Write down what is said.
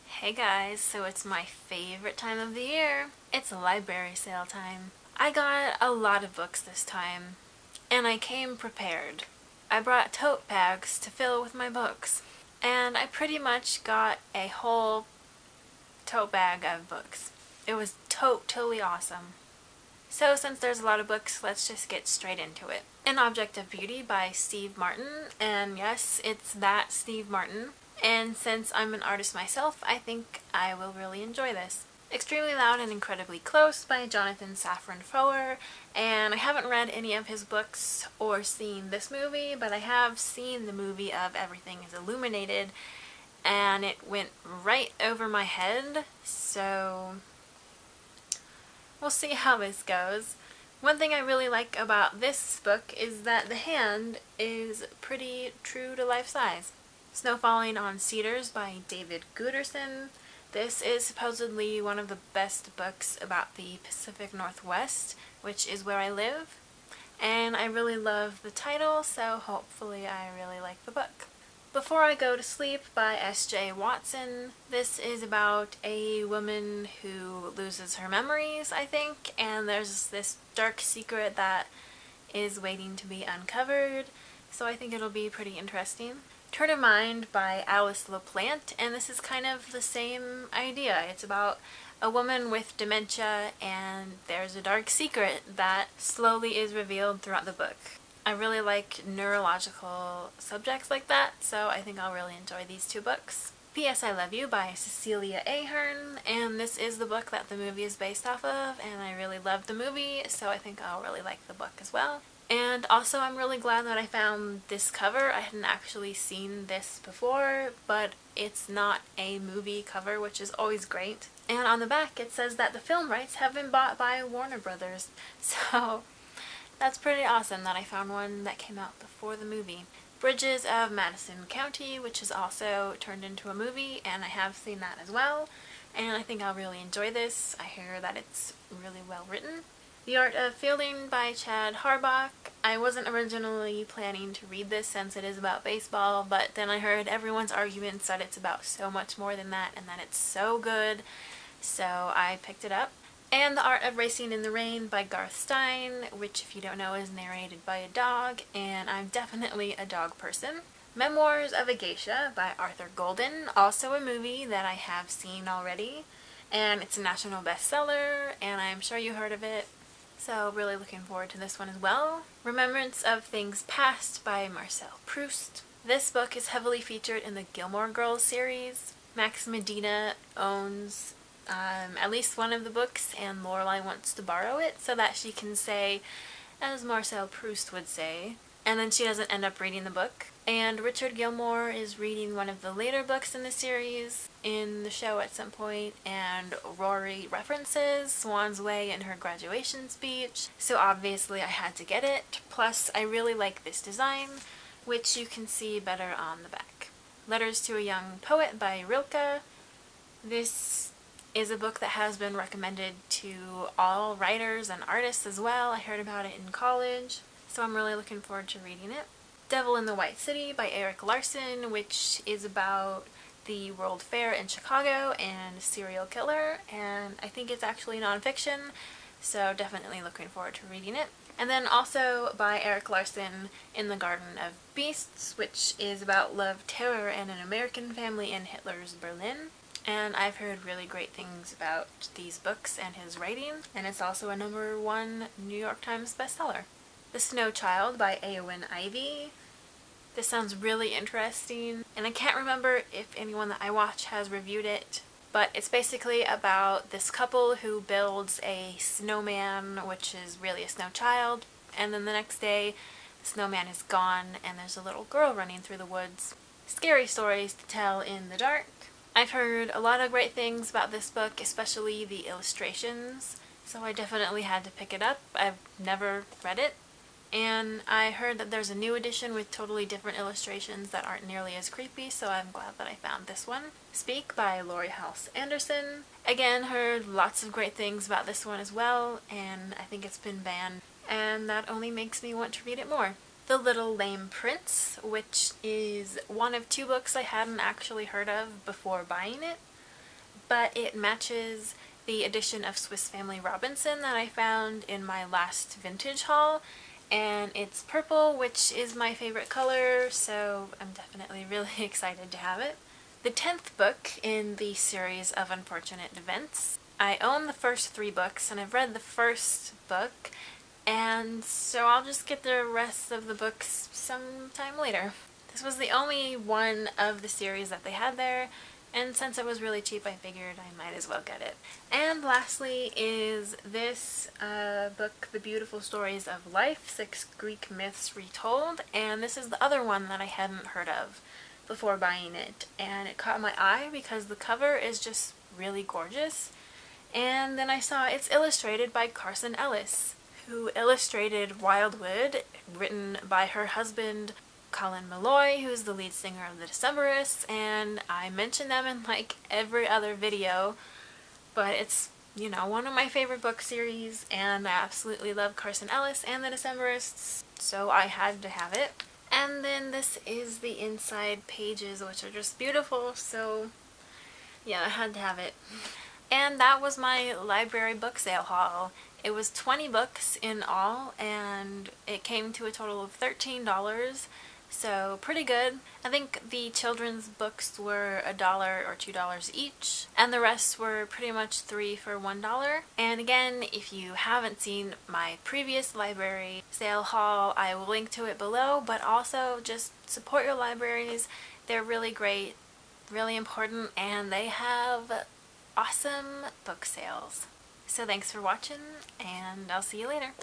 Hey guys, so it's my favorite time of the year. It's library sale time. I got a lot of books this time, and I came prepared. I brought tote bags to fill with my books, and I pretty much got a whole tote bag of books. It was totally awesome. So since there's a lot of books, let's just get straight into it. An Object of Beauty by Steve Martin, and yes, it's that Steve Martin. And since I'm an artist myself, I think I will really enjoy this. Extremely Loud and Incredibly Close by Jonathan Safran Foer, and I haven't read any of his books or seen this movie, but I have seen the movie of Everything is Illuminated, and it went right over my head, so we'll see how this goes. One thing I really like about this book is that the hand is pretty true to life size. Snow Falling on Cedars by David Guterson. This is supposedly one of the best books about the Pacific Northwest, which is where I live, and I really love the title, so hopefully I really like the book. Before I Go to Sleep by S.J. Watson. This is about a woman who loses her memories, I think, and there's this dark secret that is waiting to be uncovered, so I think it'll be pretty interesting. Turn of Mind by Alice LaPlante, and this is kind of the same idea. It's about a woman with dementia, and there's a dark secret that slowly is revealed throughout the book. I really like neurological subjects like that, so I think I'll really enjoy these two books. P.S. I Love You by Cecelia Ahern, and this is the book that the movie is based off of, and I really loved the movie, so I think I'll really like the book as well. And also I'm really glad that I found this cover. I hadn't actually seen this before, but it's not a movie cover, which is always great. And on the back it says that the film rights have been bought by Warner Brothers, so that's pretty awesome that I found one that came out before the movie. Bridges of Madison County, which is also turned into a movie, and I have seen that as well, and I think I'll really enjoy this. I hear that it's really well written. The Art of Fielding by Chad Harbach. I wasn't originally planning to read this since it is about baseball, but then I heard everyone's arguments that it's about so much more than that and that it's so good, so I picked it up. And The Art of Racing in the Rain by Garth Stein, which if you don't know is narrated by a dog, and I'm definitely a dog person. Memoirs of a Geisha by Arthur Golden, also a movie that I have seen already, and it's a national bestseller, and I'm sure you heard of it. So really looking forward to this one as well. Remembrance of Things Past by Marcel Proust. This book is heavily featured in the Gilmore Girls series. Max Medina owns at least one of the books, and Lorelai wants to borrow it so that she can say, as Marcel Proust would say, and then she doesn't end up reading the book. And Richard Gilmore is reading one of the later books in the series in the show at some point, and Rory references Swan's Way in her graduation speech, so obviously I had to get it. Plus, I really like this design, which you can see better on the back. Letters to a Young Poet by Rilke. This is a book that has been recommended to all writers and artists as well. I heard about it in college, so I'm really looking forward to reading it. Devil in the White City by Eric Larson, which is about the World Fair in Chicago and a serial killer, and I think it's actually nonfiction, so definitely looking forward to reading it. And then also by Eric Larson, In the Garden of Beasts, which is about love, terror, and an American family in Hitler's Berlin. And I've heard really great things about these books and his writing, and it's also a #1 New York Times bestseller. The Snow Child by Aon Ivy. This sounds really interesting, and I can't remember if anyone that I watch has reviewed it, but it's basically about this couple who builds a snowman, which is really a snow child, and then the next day the snowman is gone and there's a little girl running through the woods. Scary stories to tell in the dark. I've heard a lot of great things about this book, especially the illustrations, so I definitely had to pick it up. I've never read it, and I heard that there's a new edition with totally different illustrations that aren't nearly as creepy, so I'm glad that I found this one. Speak by Laurie Halse Anderson. Again, heard lots of great things about this one as well, and I think it's been banned, and that only makes me want to read it more. The Little Lame Prince, which is one of 2 books I hadn't actually heard of before buying it, but it matches the edition of Swiss Family Robinson that I found in my last vintage haul, and it's purple, which is my favorite color, so I'm definitely really excited to have it. The 10th book in the series of Unfortunate Events. I own the first 3 books, and I've read the first book, and so I'll just get the rest of the books sometime later. This was the only one of the series that they had there, and since it was really cheap, I figured I might as well get it. And lastly is this book, The Beautiful Stories of Life, 6 Greek Myths Retold, and this is the other one that I hadn't heard of before buying it, and it caught my eye because the cover is just really gorgeous. And then I saw it's illustrated by Carson Ellis, who illustrated Wildwood, written by her husband Colin Malloy, who's the lead singer of the Decemberists, and I mention them in like every other video, but it's, you know, one of my favorite book series, and I absolutely love Carson Ellis and the Decemberists, so I had to have it. And then this is the inside pages, which are just beautiful, so yeah, I had to have it. And that was my library book sale haul. It was 20 books in all, and it came to a total of $13, so pretty good. I think the children's books were $1 or $2 each, and the rest were pretty much 3 for $1. And again, if you haven't seen my previous library sale haul, I will link to it below, but also just support your libraries. They're really great, really important, and they have awesome book sales. So thanks for watching, and I'll see you later.